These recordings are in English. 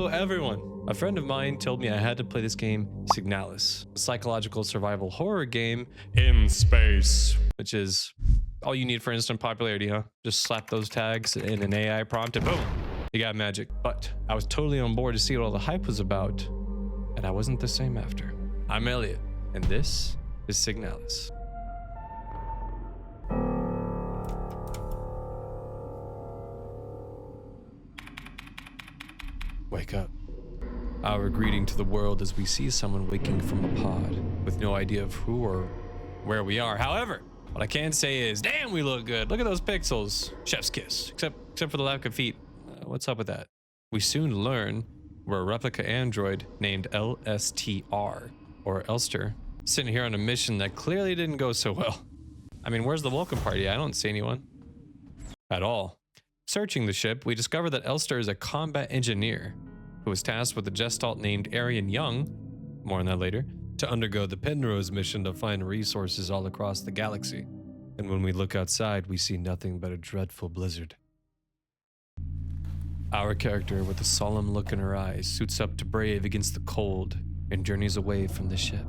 Hello everyone! A friend of mine told me I had to play this game, Signalis, a psychological survival horror game in space, which is all you need for instant popularity, huh? Just slap those tags in an AI prompt and boom, you got magic. But I was totally on board to see what all the hype was about, and I wasn't the same after. I'm Elliot, and this is Signalis. Wake up. Our greeting to the world as we see someone waking from a pod with no idea of who or where we are. However, what I can say is, damn, we look good. Look at those pixels. Chef's kiss, except for the lack of feet. What's up with that? We soon learn we're a replica android named LSTR, or Elster, sitting here on a mission that clearly didn't go so well. I mean, where's the welcome party? I don't see anyone at all. Searching the ship, we discover that Elster is a combat engineer who was tasked with a gestalt named Arian Young, more on that later, to undergo the Penrose mission to find resources all across the galaxy. And when we look outside, we see nothing but a dreadful blizzard. Our character, with a solemn look in her eyes, suits up to brave against the cold and journeys away from the ship.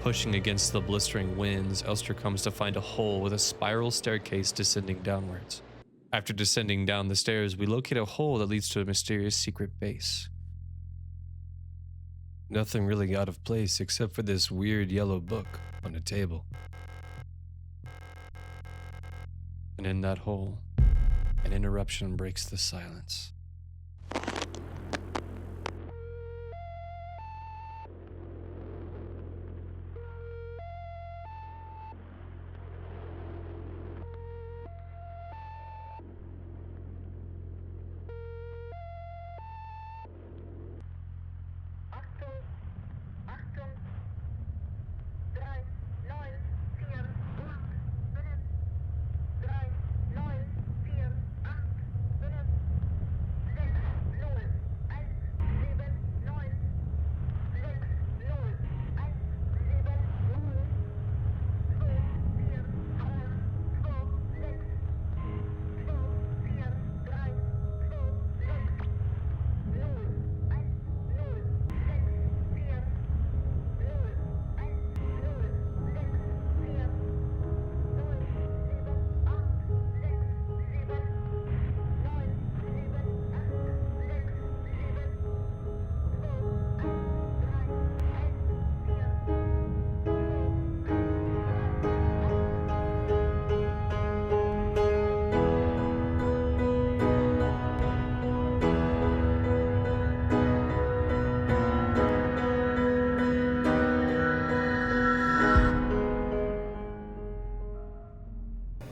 Pushing against the blistering winds, Elster comes to find a hole with a spiral staircase descending downwards. After descending down the stairs, we locate a hole that leads to a mysterious secret base. Nothing really out of place except for this weird yellow book on a table. And in that hole, an interruption breaks the silence.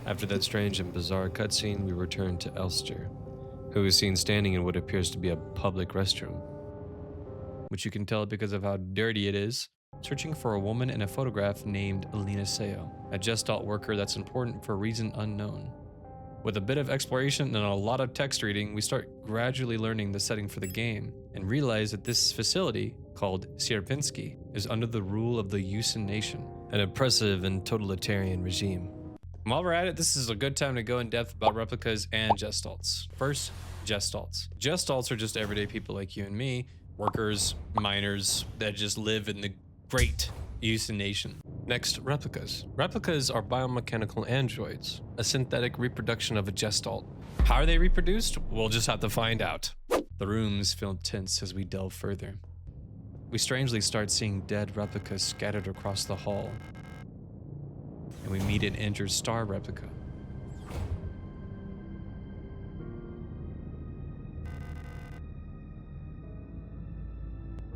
After that strange and bizarre cutscene, we return to Elster, who is seen standing in what appears to be a public restroom, which you can tell because of how dirty it is, searching for a woman in a photograph named Alina Seo, a gestalt worker that's important for a reason unknown. With a bit of exploration and a lot of text reading, we start gradually learning the setting for the game and realize that this facility, called Sierpinski, is under the rule of the Yusin Nation, an oppressive and totalitarian regime. While we're at it, this is a good time to go in depth about replicas and gestalts. First, gestalts. Gestalts are just everyday people like you and me, workers, miners that just live in the great Yusin Nation. Next, replicas. Replicas are biomechanical androids, a synthetic reproduction of a gestalt. How are they reproduced? We'll just have to find out. The rooms feel tense as we delve further. We strangely start seeing dead replicas scattered across the hall, and we meet an injured star replica.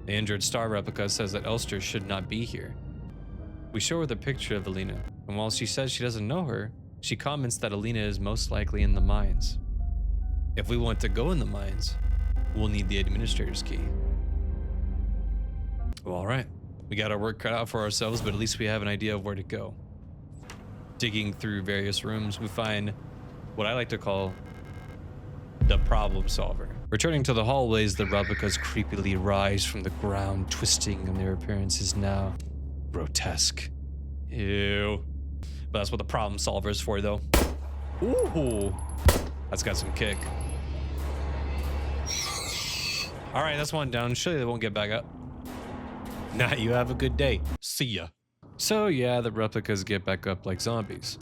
The injured star replica says that Elster should not be here. We show her the picture of Alina, and while she says she doesn't know her, she comments that Alina is most likely in the mines. If we want to go in the mines, we'll need the administrator's key. Well, all right. We got our work cut out for ourselves, but at least we have an idea of where to go. Digging through various rooms, we find what I like to call the problem solver. Returning to the hallways, the replicas creepily rise from the ground, twisting, and their appearance is now grotesque. Ew. But that's what the problem solver is for, though. Ooh, that's got some kick. All right, that's one down. Surely they won't get back up. Nah, you have a good day. See ya. So yeah, the replicas get back up like zombies.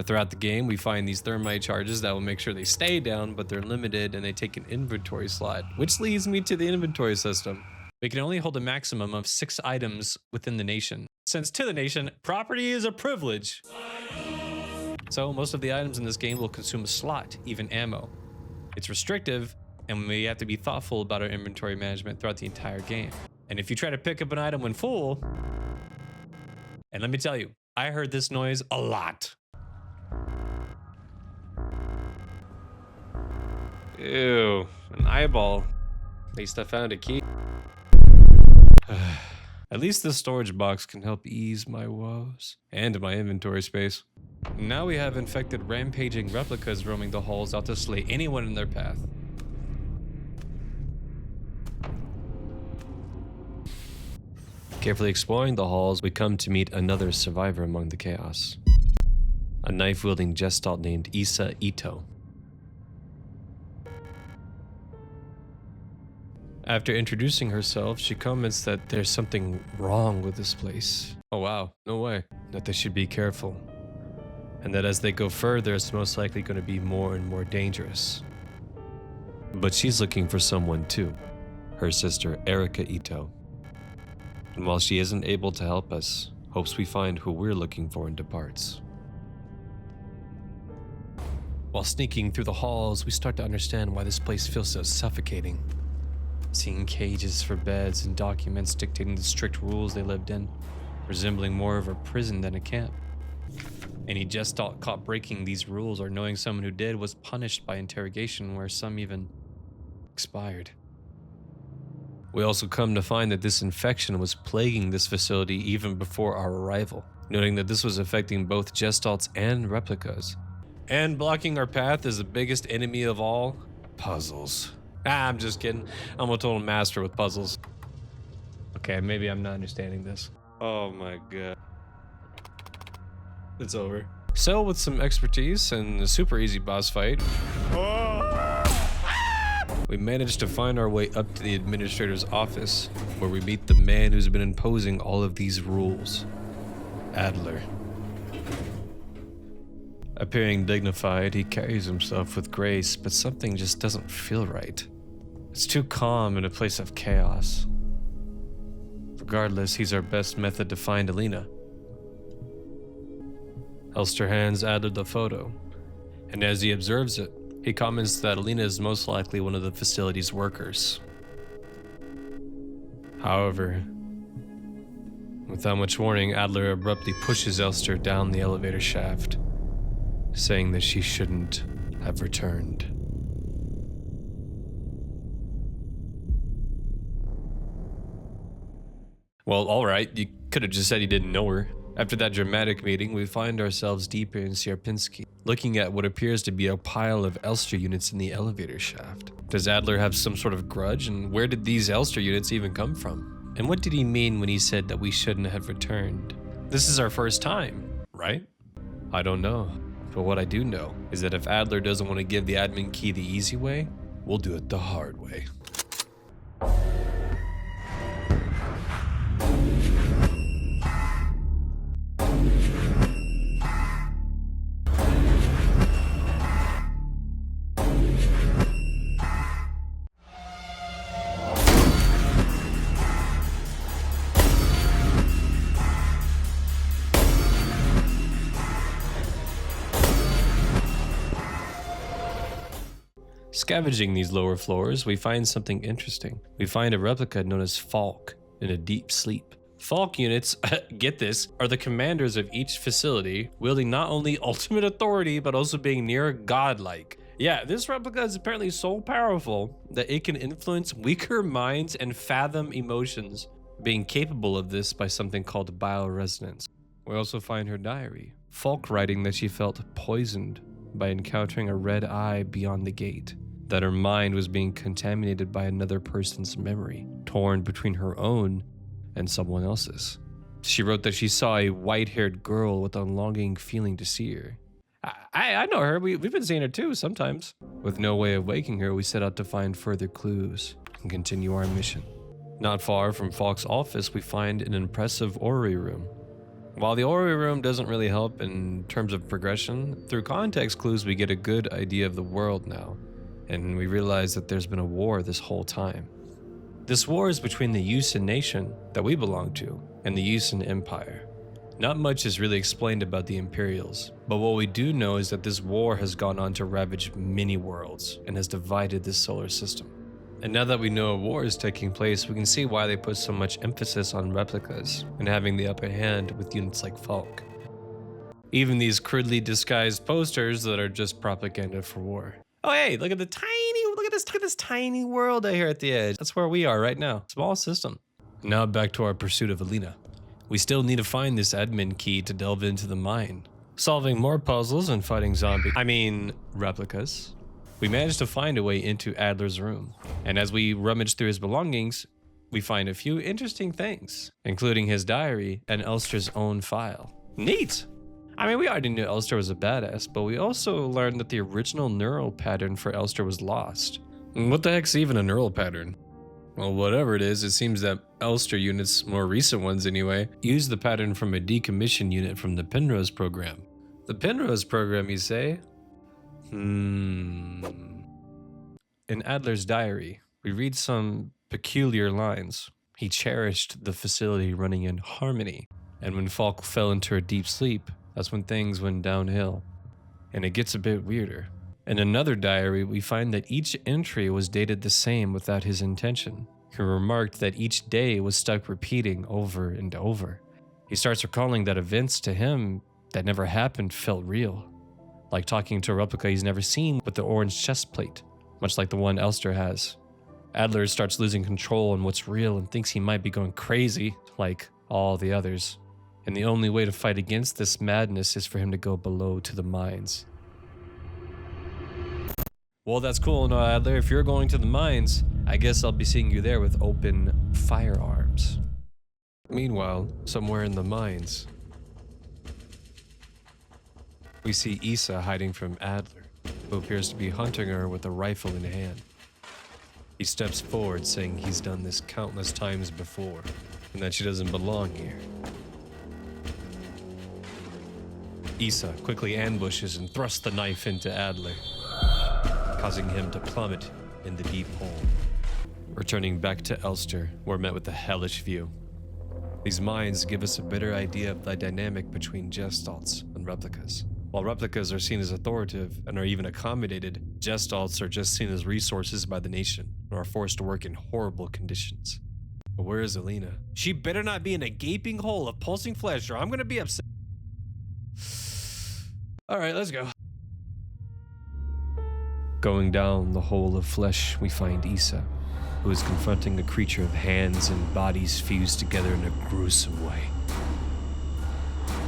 Throughout the game, we find these thermite charges that will make sure they stay down, but they're limited and they take an inventory slot, which leads me to the inventory system. We can only hold a maximum of 6 items within the nation. Since to the nation, property is a privilege. So most of the items in this game will consume a slot, even ammo. It's restrictive, and we have to be thoughtful about our inventory management throughout the entire game. And if you try to pick up an item when full, and let me tell you, I heard this noise a lot. Ew, an eyeball. At least I found a key. At least this storage box can help ease my woes and my inventory space. Now we have infected rampaging replicas roaming the halls out to slay anyone in their path. Carefully exploring the halls, we come to meet another survivor among the chaos. A knife-wielding gestalt named Issa Ito. After introducing herself, she comments that there's something wrong with this place. Oh wow, no way. That they should be careful. And that as they go further, it's most likely going to be more and more dangerous. But she's looking for someone too. Her sister, Erica Ito. And while she isn't able to help us, hopes we find who we're looking for and departs. While sneaking through the halls, we start to understand why this place feels so suffocating. Seeing cages for beds and documents dictating the strict rules they lived in, resembling more of a prison than a camp. Any gestalt caught breaking these rules or knowing someone who did was punished by interrogation, where some even expired. We also come to find that this infection was plaguing this facility even before our arrival, noting that this was affecting both gestalts and replicas. And blocking our path is the biggest enemy of all, puzzles. I'm just kidding. I'm a total master with puzzles. Okay, maybe I'm not understanding this. Oh my god. It's over. So with some expertise and a super easy boss fight, we managed to find our way up to the administrator's office, where we meet the man who's been imposing all of these rules, Adler. Appearing dignified, he carries himself with grace, but something just doesn't feel right. It's too calm in a place of chaos. Regardless, he's our best method to find Alina. Elster hands Adler the photo, and as he observes it, he comments that Alina is most likely one of the facility's workers. However, without much warning, Adler abruptly pushes Elster down the elevator shaft, saying that she shouldn't have returned. Well, alright, you could have just said you didn't know her. After that dramatic meeting, we find ourselves deeper in Sierpinski, looking at what appears to be a pile of Elster units in the elevator shaft. Does Adler have some sort of grudge, and where did these Elster units even come from? And what did he mean when he said that we shouldn't have returned? This is our first time, right? I don't know. But what I do know is that if Adler doesn't want to give the admin key the easy way, we'll do it the hard way. Scavenging these lower floors, we find something interesting. We find a replica known as Falk in a deep sleep. Falk units, get this, are the commanders of each facility, wielding not only ultimate authority, but also being near godlike. Yeah, this replica is apparently so powerful that it can influence weaker minds and fathom emotions, being capable of this by something called bioresonance. We also find her diary, Falk writing that she felt poisoned by encountering a red eye beyond the gate, that her mind was being contaminated by another person's memory, torn between her own and someone else's. She wrote that she saw a white-haired girl with a longing feeling to see her. I know her. We've been seeing her too sometimes. With no way of waking her, we set out to find further clues and continue our mission. Not far from Falk's office, we find an impressive orrery room. While the orrery room doesn't really help in terms of progression, through context clues we get a good idea of the world now, and we realize that there's been a war this whole time. This war is between the Yusin nation that we belong to and the Yusin Empire. Not much is really explained about the Imperials, but what we do know is that this war has gone on to ravage many worlds and has divided this solar system. And now that we know a war is taking place, we can see why they put so much emphasis on replicas and having the upper hand with units like Falk. Even these crudely disguised posters that are just propaganda for war. Oh hey, look at this tiny world out here at the edge. That's where we are right now. Small system. Now back to our pursuit of Alina. We still need to find this admin key to delve into the mine. Solving more puzzles and fighting replicas. We managed to find a way into Adler's room. And as we rummage through his belongings, we find a few interesting things, including his diary and Elster's own file. Neat! I mean, we already knew Elster was a badass, but we also learned that the original neural pattern for Elster was lost. What the heck's even a neural pattern? Well, whatever it is, it seems that Elster units, more recent ones anyway, use the pattern from a decommissioned unit from the Penrose program. The Penrose program, you say? In Adler's diary, we read some peculiar lines. He cherished the facility running in harmony, and when Falk fell into a deep sleep, that's when things went downhill. And it gets a bit weirder. In another diary, we find that each entry was dated the same without his intention. He remarked that each day was stuck repeating over and over. He starts recalling that events to him that never happened felt real. Like talking to a replica he's never seen with the orange chest plate, much like the one Elster has. Adler starts losing control on what's real and thinks he might be going crazy, like all the others. And the only way to fight against this madness is for him to go below to the mines. Well, that's cool, no, Adler. If you're going to the mines, I guess I'll be seeing you there with open firearms. Meanwhile, somewhere in the mines, we see Issa hiding from Adler, who appears to be hunting her with a rifle in hand. He steps forward, saying he's done this countless times before, and that she doesn't belong here. Issa quickly ambushes and thrusts the knife into Adler, causing him to plummet in the deep hole. Returning back to Elster, we're met with a hellish view. These mines give us a better idea of the dynamic between gestalts and replicas. While replicas are seen as authoritative and are even accommodated, gestalts are just seen as resources by the nation and are forced to work in horrible conditions. But where is Alina? She better not be in a gaping hole of pulsing flesh or I'm gonna be upset. Alright, let's go. Going down the hole of flesh, we find Issa, who is confronting a creature of hands and bodies fused together in a gruesome way.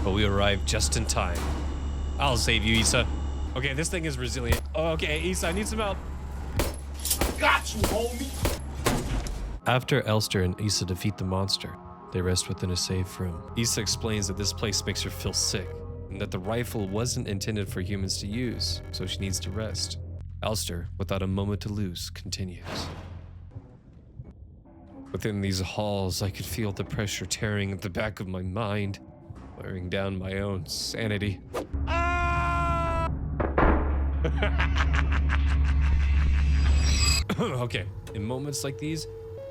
But we arrive just in time. I'll save you, Issa. Okay, this thing is resilient. Oh, okay, Issa, I need some help. Got you, homie! After Elster and Issa defeat the monster, they rest within a safe room. Issa explains that this place makes her feel sick, and that the rifle wasn't intended for humans to use, so she needs to rest. Elster, without a moment to lose, continues. Within these halls, I could feel the pressure tearing at the back of my mind, wearing down my own sanity. Okay, in moments like these,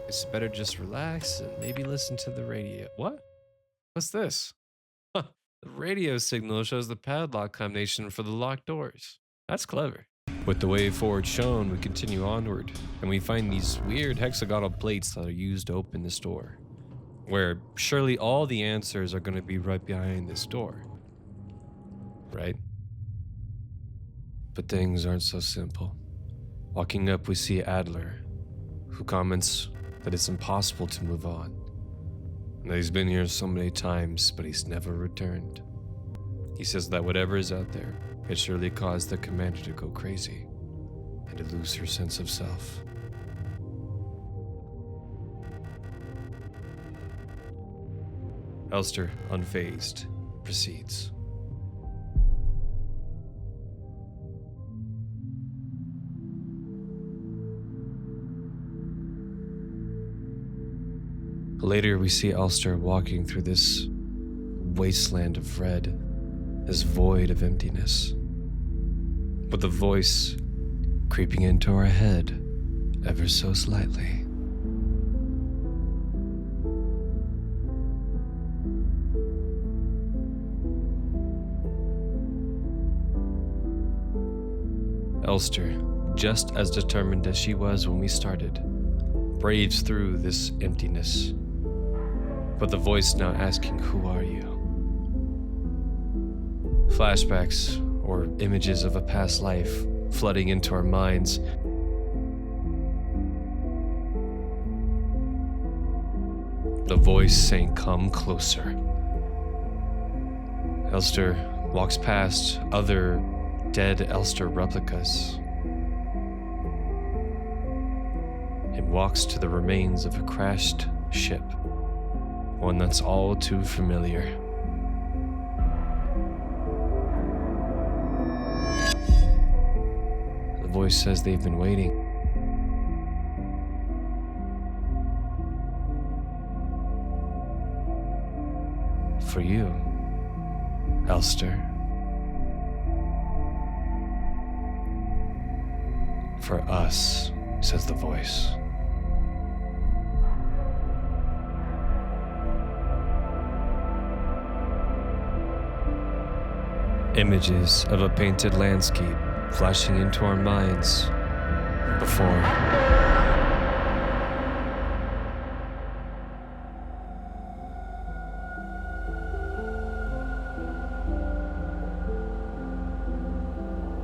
it's better just relax and maybe listen to the radio. What? What's this? Huh, the radio signal shows the padlock combination for the locked doors. That's clever. With the way forward shown, we continue onward, and we find these weird hexagonal plates that are used to open this door, where surely all the answers are going to be right behind this door, right? But things aren't so simple. Walking up, we see Adler, who comments that it's impossible to move on, He's been here so many times, but he's never returned. He says that whatever is out there, it surely caused the commander to go crazy and to lose her sense of self. Elster, unfazed, proceeds. Later, we see Elster walking through this wasteland of red, this void of emptiness, with a voice creeping into our head ever so slightly. Elster, just as determined as she was when we started, braves through this emptiness, but the voice now asking, "Who are you?" Flashbacks or images of a past life flooding into our minds. The voice saying, "Come closer." Elster walks past other dead Elster replicas and walks to the remains of a crashed ship, one that's all too familiar. The voice says they've been waiting. For you, Elster. For us, says the voice. Images of a painted landscape flashing into our minds before.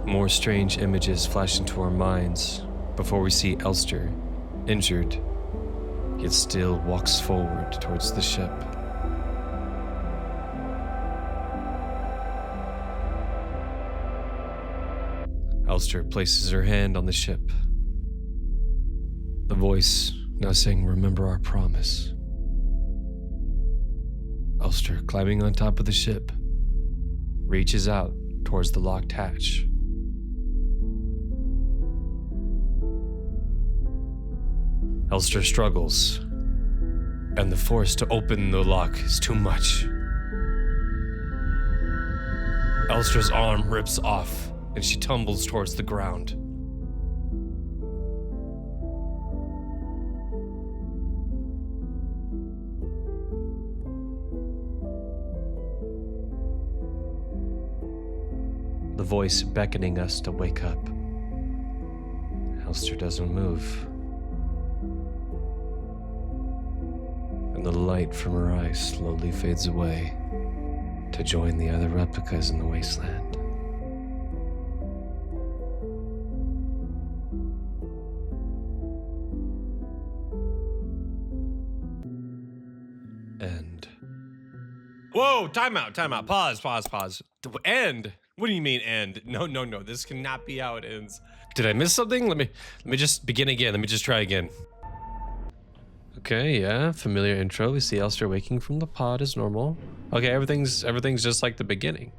More strange images flash into our minds before we see Elster, injured, yet still walks forward towards the ship. Elster places her hand on the ship. The voice now saying, "Remember our promise." Elster, climbing on top of the ship, reaches out towards the locked hatch. Elster struggles, and the force to open the lock is too much. Elster's arm rips off, and she tumbles towards the ground. The voice beckoning us to wake up. Elster doesn't move. And the light from her eyes slowly fades away to join the other replicas in the wasteland. End. Whoa, time out. Pause. End? What do you mean end? No, this cannot be how it ends. Did I miss something? Let me just begin again. Let me just try again. Okay, yeah, familiar intro. We see Elster waking from the pod as normal. Okay, everything's just like the beginning.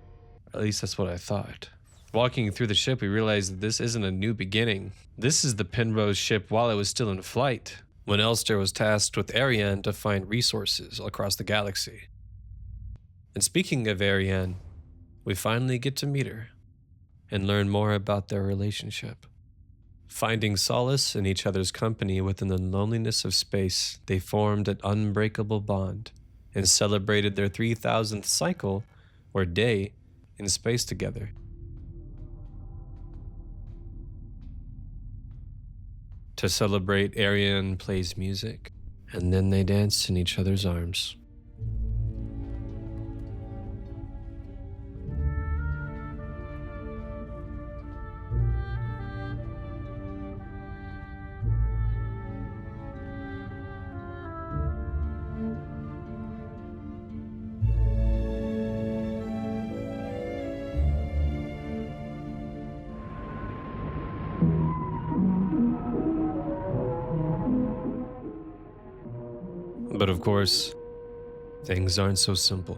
At least that's what I thought. Walking through the ship, we realized that this isn't a new beginning. This is the Penrose ship while it was still in flight, when Elster was tasked with Ariane to find resources across the galaxy. And speaking of Ariane, we finally get to meet her and learn more about their relationship. Finding solace in each other's company within the loneliness of space, they formed an unbreakable bond and celebrated their 3000th cycle, or day, in space together. To celebrate, Ariane plays music, and then they dance in each other's arms. But of course, things aren't so simple.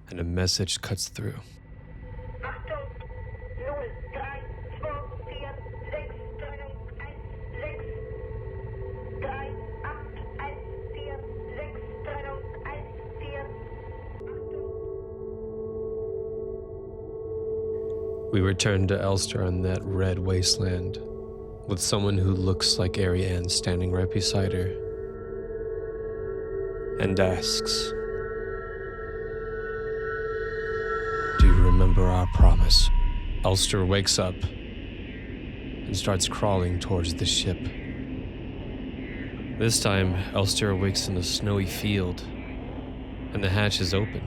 And a message cuts through. Achtung! 0, 3, 2, 4, 6, Steuerung 1, 6, 3, 8, 1, 4, 6, Steuerung 1, 4. Achtung! We return to Elster on that red wasteland, with someone who looks like Ariane standing right beside her, and asks, "Do you remember our promise?" Elster wakes up and starts crawling towards the ship. This time, Elster awakes in a snowy field, and the hatch is open.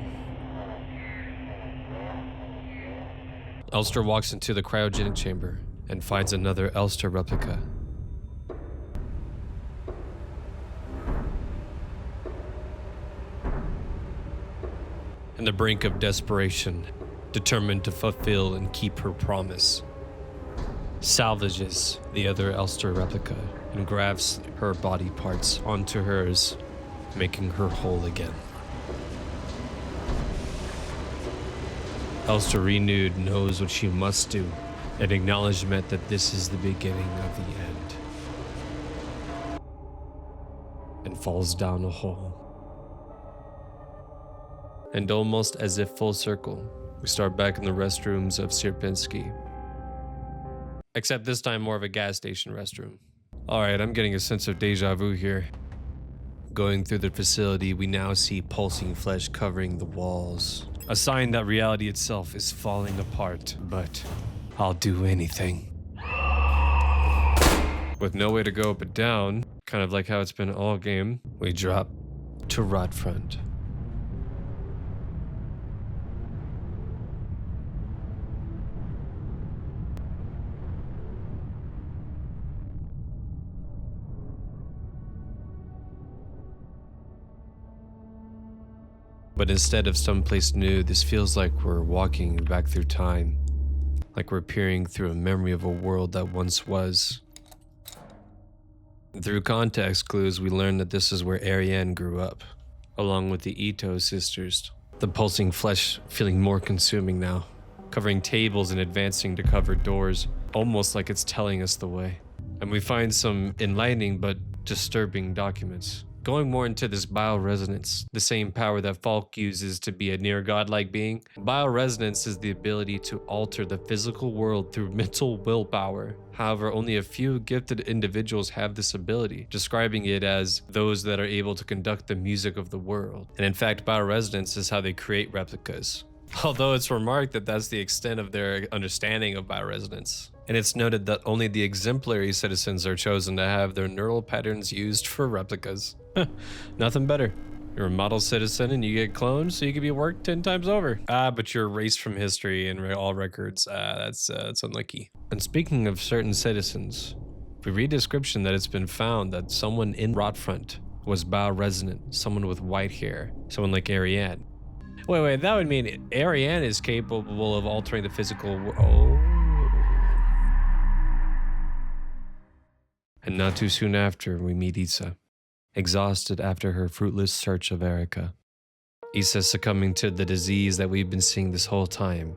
Elster walks into the cryogenic chamber and finds another Elster replica. On the brink of desperation, determined to fulfill and keep her promise, salvages the other Elster replica and grafts her body parts onto hers, making her whole again. Elster renewed knows what she must do, an acknowledgement that this is the beginning of the end, and falls down a hole. And almost as if full circle, we start back in the restrooms of Sierpinski. Except this time more of a gas station restroom. Alright, I'm getting a sense of deja vu here. Going through the facility, we now see pulsing flesh covering the walls. A sign that reality itself is falling apart, but I'll do anything. With no way to go but down, kind of like how it's been all game, we drop to Rot Front. But instead of someplace new, this feels like we're walking back through time, like we're peering through a memory of a world that once was. Through context clues, we learn that this is where Ariane grew up, along with the Ito sisters. The pulsing flesh feeling more consuming now, covering tables and advancing to cover doors, almost like it's telling us the way. And we find some enlightening but disturbing documents. Going more into this bioresonance, the same power that Falk uses to be a near godlike being. Bioresonance is the ability to alter the physical world through mental willpower. However, only a few gifted individuals have this ability, describing it as those that are able to conduct the music of the world. And in fact, bioresonance is how they create replicas. Although it's remarked that that's the extent of their understanding of bioresonance. And it's noted that only the exemplary citizens are chosen to have their neural patterns used for replicas. Nothing better. You're a model citizen and you get cloned so you can be worked 10 times over. But you're erased from history and all records. That's unlucky. And speaking of certain citizens, we read description that it's been found that someone in Rotfront was bioresonant, someone with white hair, someone like Ariane. Wait, that would mean Ariane is capable of altering the physical world. Oh. And not too soon after, we meet Issa, exhausted after her fruitless search of Erica. Issa succumbing to the disease that we've been seeing this whole time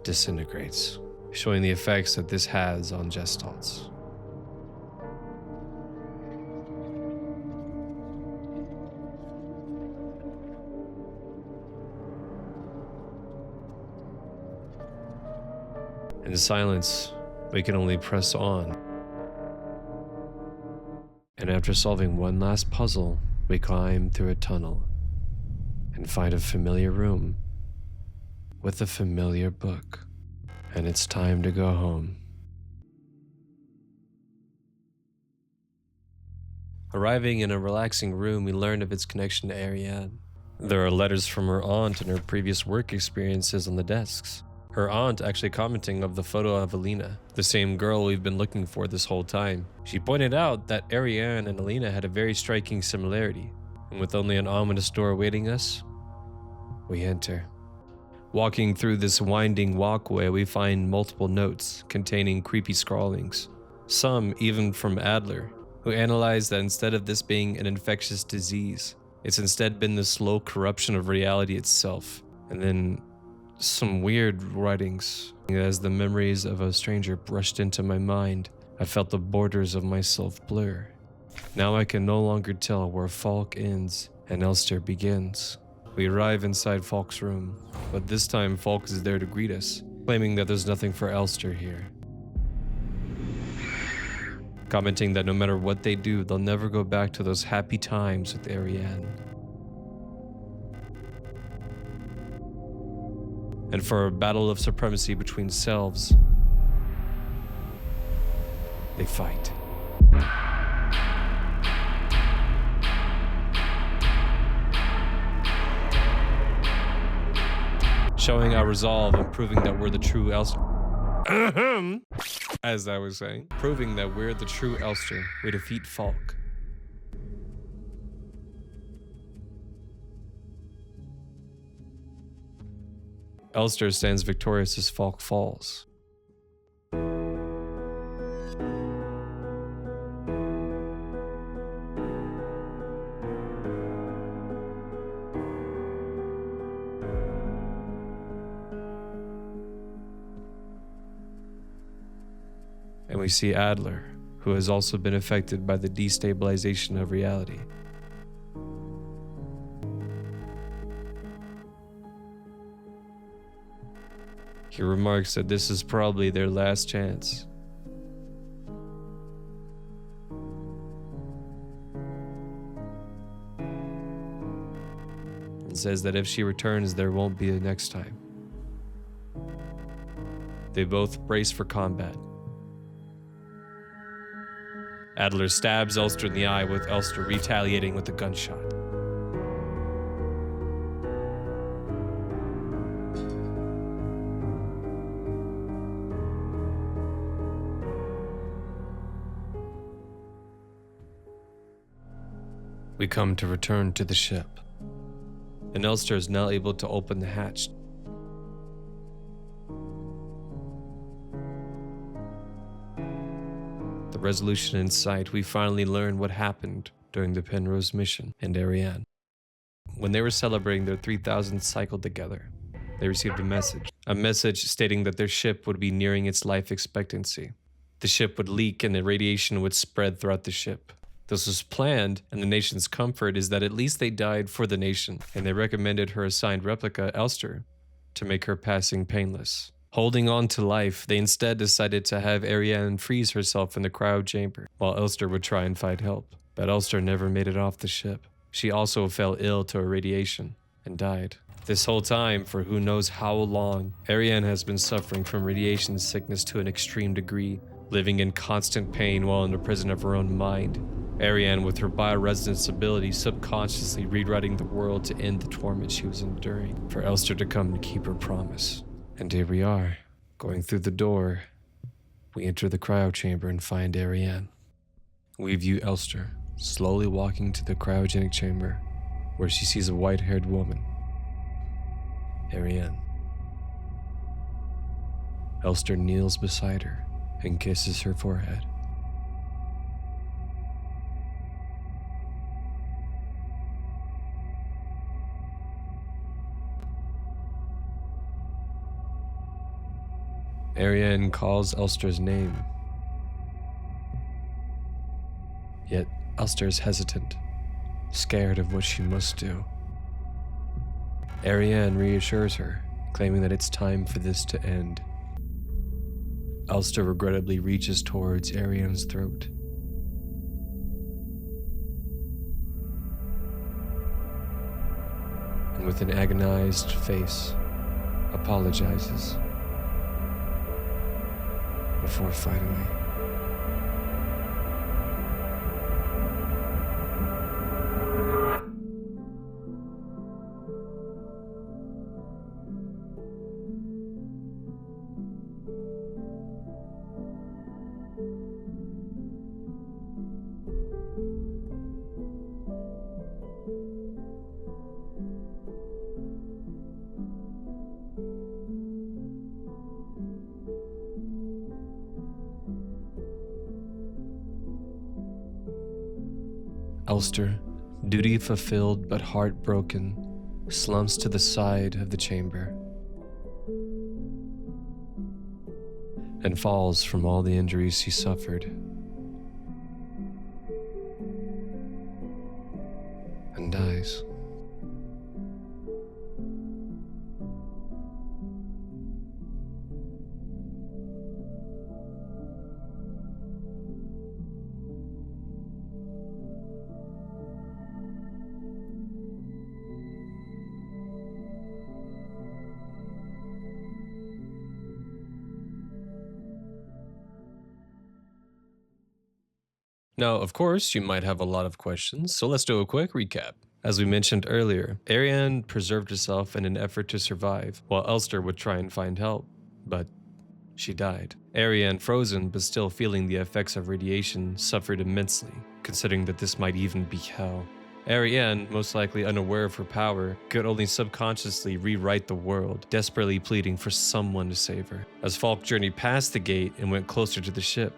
disintegrates, showing the effects that this has on Gestalts. In silence, we can only press on. And after solving one last puzzle, we climb through a tunnel and find a familiar room with a familiar book. And it's time to go home. Arriving in a relaxing room, we learn of its connection to Ariane. There are letters from her aunt and her previous work experiences on the desks. Her aunt actually commenting of the photo of Alina, the same girl we've been looking for this whole time. She pointed out that Ariane and Alina had a very striking similarity, and with only an ominous door awaiting us, we enter. Walking through this winding walkway, we find multiple notes containing creepy scrawlings, some even from Adler, who analyzed that instead of this being an infectious disease, it's instead been the slow corruption of reality itself. And then some weird writings. As the memories of a stranger brushed into my mind, I felt the borders of myself blur. Now I can no longer tell where Falk ends and Elster begins. We arrive inside Falk's room, but this time Falk is there to greet us, claiming that there's nothing for Elster here. Commenting that no matter what they do, they'll never go back to those happy times with Ariane. And for a battle of supremacy between selves, they fight. Showing our resolve and proving that we're the true Elster. As I was saying, proving that we're the true Elster, we defeat Falk. Elster stands victorious as Falk falls. And we see Adler, who has also been affected by the destabilization of reality. He remarks that this is probably their last chance. And says that if she returns, there won't be a next time. They both brace for combat. Adler stabs Elster in the eye, with Elster retaliating with a gunshot. We come to return to the ship, and Elster is now able to open the hatch. The resolution in sight, we finally learn what happened during the Penrose mission and Ariane. When they were celebrating their 3,000th cycle together, they received a message stating that their ship would be nearing its life expectancy. The ship would leak and the radiation would spread throughout the ship. This was planned, and the nation's comfort is that at least they died for the nation, and they recommended her assigned replica, Elster, to make her passing painless. Holding on to life, they instead decided to have Ariane freeze herself in the cryo chamber, while Elster would try and find help. But Elster never made it off the ship. She also fell ill to irradiation and died. This whole time, for who knows how long, Ariane has been suffering from radiation sickness to an extreme degree, living in constant pain while in the prison of her own mind. Ariane, with her bioresonance ability, subconsciously rewriting the world to end the torment she was enduring, for Elster to come and keep her promise. And here we are, going through the door. We enter the cryo chamber and find Ariane. We view Elster slowly walking to the cryogenic chamber, where she sees a white-haired woman, Ariane. Elster kneels beside her and kisses her forehead. Ariane calls Elster's name. Yet Elster is hesitant, scared of what she must do. Ariane reassures her, claiming that it's time for this to end. Elster regrettably reaches towards Ariane's throat. And with an agonized face, apologizes. Before finally Elster, duty fulfilled but heartbroken, slumps to the side of the chamber and falls from all the injuries he suffered and dies. Now, of course, you might have a lot of questions, so let's do a quick recap. As we mentioned earlier, Ariane preserved herself in an effort to survive, while Elster would try and find help, but she died. Ariane, frozen but still feeling the effects of radiation, suffered immensely, considering that this might even be hell. Ariane, most likely unaware of her power, could only subconsciously rewrite the world, desperately pleading for someone to save her. As Falk journeyed past the gate and went closer to the ship,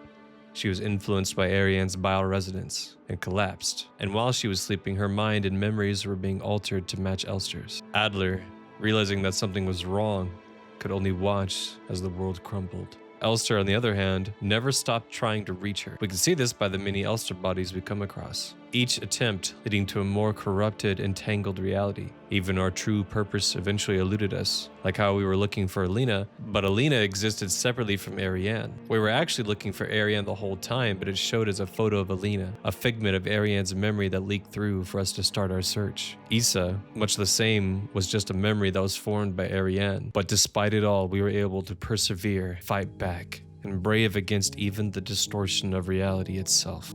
she was influenced by Ariane's bile resonance and collapsed. And while she was sleeping, her mind and memories were being altered to match Elster's. Adler, realizing that something was wrong, could only watch as the world crumbled. Elster, on the other hand, never stopped trying to reach her. We can see this by the many Elster bodies we come across, each attempt leading to a more corrupted, entangled reality. Even our true purpose eventually eluded us, like how we were looking for Alina, but Alina existed separately from Ariane. We were actually looking for Ariane the whole time, but it showed as a photo of Alina, a figment of Ariane's memory that leaked through for us to start our search. Issa, much the same, was just a memory that was formed by Ariane, but despite it all, we were able to persevere, fight back, and brave against even the distortion of reality itself.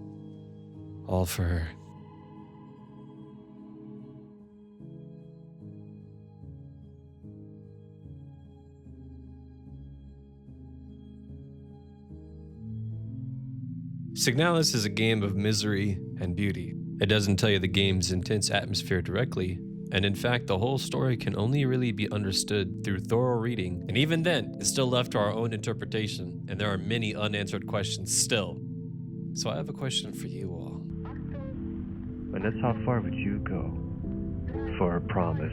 All for her. Signalis is a game of misery and beauty. It doesn't tell you the game's intense atmosphere directly, and in fact, the whole story can only really be understood through thorough reading, and even then, it's still left to our own interpretation, and there are many unanswered questions still. So I have a question for you all. Vanessa, how far would you go for a promise?